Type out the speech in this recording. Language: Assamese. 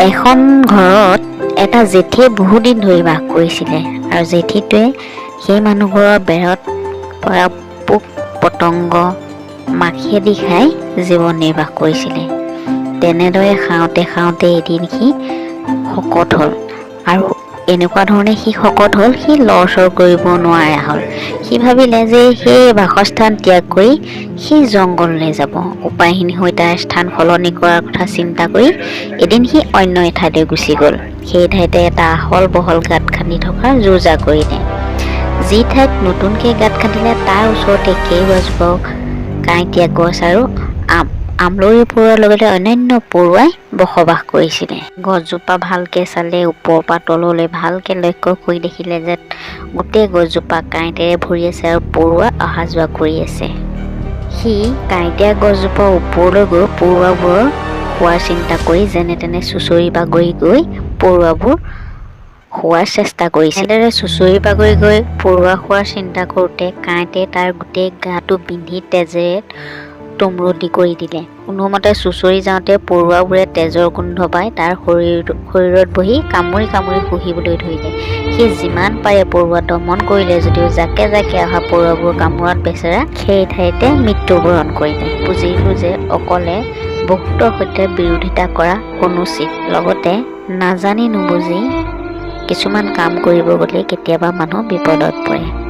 এখন ঘৰত এটা জেঠীয়ে বহুদিন ধৰি বাস কৰিছিলে আৰু জেঠীটোৱে সেই মানুহঘৰৰ বেৰত পৰা পোক পতংগ মাখিয়েদি খাই জীৱন নিৰ্বাহ কৰিছিলে। তেনেদৰে খাওঁতে খাওঁতে এদিন সি শকত হ'ল আৰু এনেকুৱা ধৰণে সি শকত হ'ল সি লৰচৰ কৰিব নোৱাৰা হ'ল। সি ভাবিলে যে সেই বাসস্থান ত্যাগ কৰি সি জংঘললৈ যাব। উপায়হীন হৈ তাৰ স্থান সলনি কৰাৰ কথা চিন্তা কৰি এদিন সি অন্য এঠাইলৈ গুচি গ'ল। সেই ঠাইতে এটা আহল বহল গাঁত খান্দি থকা যো-জা কৰিলে। যি ঠাইত নতুনকৈ গাঁত খান্দিলে তাৰ ওচৰতে কেইবাজোপাও কাঁইটীয়া গছ আৰু আমলৰি পৰুৱাৰ লগতে অন্যান্য পৰুৱাই বসবাস কৰিছিলে। গছজোপা ভালকৈ চালে ওপৰৰ পৰা তললৈ ভালকৈ লক্ষ্য কৰি দেখিলে যে গোটেই গছজোপা কাঁইটেৰে ভৰি আছে আৰু পৰুৱা অহা যোৱা কৰি আছে। সি কাঁইটীয়া গছজোপাৰ ওপৰলৈ গৈ পৰুৱাবোৰৰ খোৱাৰ চিন্তা কৰি যেনে তেনে চুঁচৰি বাগৰি গৈ পৰুৱাবোৰ খোৱাৰ চেষ্টা কৰিছিল। এনেদৰে চুঁচৰি বাগৰি গৈ পৰুৱা খোৱাৰ চিন্তা কৰোঁতে কাঁইটে তাৰ গোটেই গাটো বিন্ধি তেজেৰে তুমৰতি কৰি দিলে। কোনোমতে চুঁচৰি যাওঁতে পৰুৱাবোৰে তেজৰ গোন্ধ পাই তাৰ শৰীৰত বহি কামুৰি কামুৰি শুহিবলৈ ধৰিলে। সি যিমান পাৰে পৰুৱা দমন কৰিলে যদিও জাকে জাকে অহা পৰুৱাবোৰ কামোৰাত বেচেৰা সেই ঠাইতে মৃত্যুবৰণ কৰিলে। বুজিলোঁ যে অকলে বহুতৰ সৈতে বিৰোধিতা কৰা অনুচিত। লগতে নাজানি নুবুজি কিছুমান কাম কৰিব গ'লে কেতিয়াবা মানুহ বিপদত পৰে।